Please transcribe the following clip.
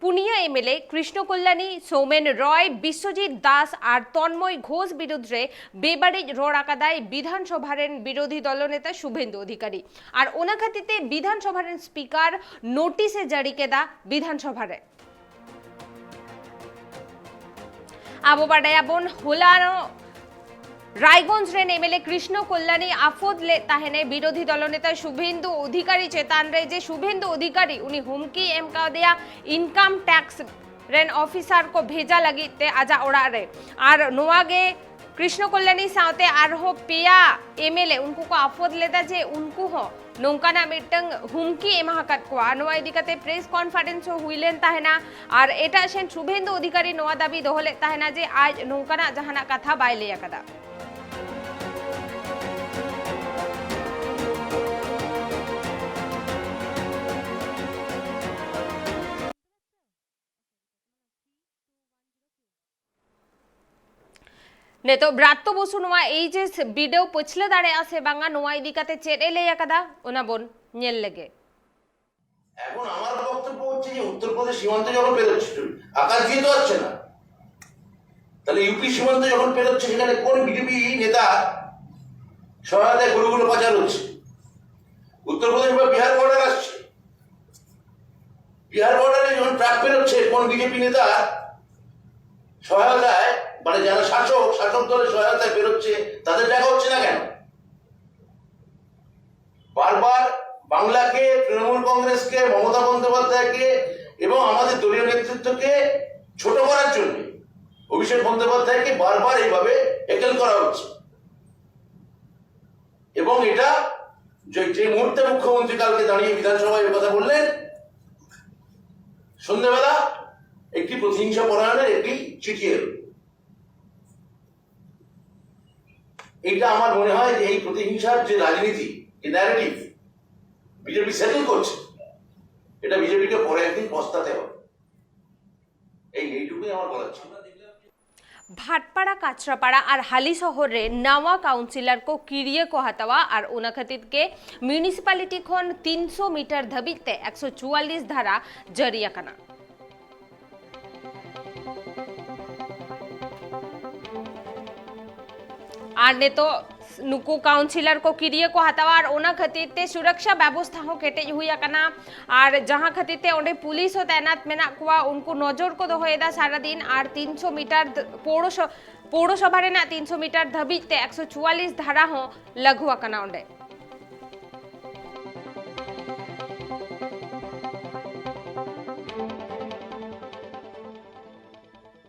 Punia MLA Krishna Kalyani, Soumen রয়, বিশ্বজিৎ দাস আর তন্ময় ঘোষ বিরুদ্ধে বেবাড়িজ road আকাদায় বিধানসভার বিরোধী দলনেতা শুভেন্দু অধিকারী আর ওনা খাতিতে বিধানসভার স্পিকার নোটিশে জারি কেদা বিধানসভার আবো বাডায়াবন হোলানো রায়গঞ্জ रेन एमएलए कृष्ण कल्याणी आफोद ले ताहेने विरोधी दलनेता शुभेंदु अधिकारी चेतान रे जे शुभेंदु अधिकारी उनी हुमकी एम का दिया इनकम टैक्स रेन ऑफिसर को भेजा लगी ते आजा ओड़ा रे आर नोआगे कृष्ण कल्याणी साथे आरहो पेया एमएलए उनको को आफोद लेता जे उनको हो नौकाना मिटंग हुमकी एमा हकत को नोआ इदिकते प्रेस कॉन्फ्रेंस हुइलेन ताहेना आर एटा सेन शुभेंदु अधिकारी नोआ दाबी दोहले ताहेना जे आज नौकाना जहाना कथा बायले कदा ने तो ब्रात्त बसु नोआ এই যে ভিডিও পছলে দাঁড়ে আছে বাংলা নোয়া ইদিকাতে চেড়ে লেয়া কাদা ওনা বোন নেল লাগে এখন আমার বক্তব্য হচ্ছে যে উত্তরপ্রদেশ সীমান্তে যখন পেরোচ্ছে আকাশ দিয়ে তো আসছে না, তাহলে ইউপি সীমান্তে যখন পেরোচ্ছে সেখানে কোন বিজেপি নেতা সহায়তায় গরুগুলো পাচার হচ্ছে? উত্তরপ্রদেশ বা বিহার বর্ডার আসছে, বিহার বর্ডারে যখন ট্রাক পেরোচ্ছে কোন বিজেপি নেতা সহায়তায় মানে যারা শাসক দলের সহায়তায় বেরোচ্ছে তাদের দেখা হচ্ছে না কেন? বারবার বাংলাকে, তৃণমূল কংগ্রেসকে, মমতা বন্দ্যোপাধ্যায়কে এবং আমাদের দলীয় নেতৃত্বকে ছোট করার জন্য অভিষেক বন্দ্যোপাধ্যায়কে বারবার এইভাবে একেল করা হচ্ছে। এবং এটা যে মুহূর্তে মুখ্যমন্ত্রী কালকে দাঁড়িয়ে বিধানসভায় কথা বললেন, সন্ধ্যেবেলা একটি প্রতিহিংসা পরায়ণের একটি চিঠি এলো। এটা আমার মনে হয় যে এই প্রতিহিংসার যে রাজনীতি, এই ন্যারেটিভ বিজেপি সেটেল করছে, এটা বিজেপিকে পরে একদিন পস্তাতে হবে। এইটুকুই আমার বলার ছিল। भाटपाड़ा काचरापाड़ा और हाली शहर नवा काउंसिलर को किरिए को हटावा और उना खातिर के म्यूनिसिपालिटी खन 300 मीटर धबिते 144 धारा जरिया कना और ने तो नुकु काउंसिलर को किरिए को हटावा और ओना खतीते सुरक्षा व्यवस्था हो केटे हुई कना और जहां खतीते ओंडे पुलिस हो तैनात मेना कुआ उनको नजर को दोहेदा सारा दिन और 300 मीटर पौरसभा 300 मीटर धबीते 144 धारा हो लघुआ कना ओंडे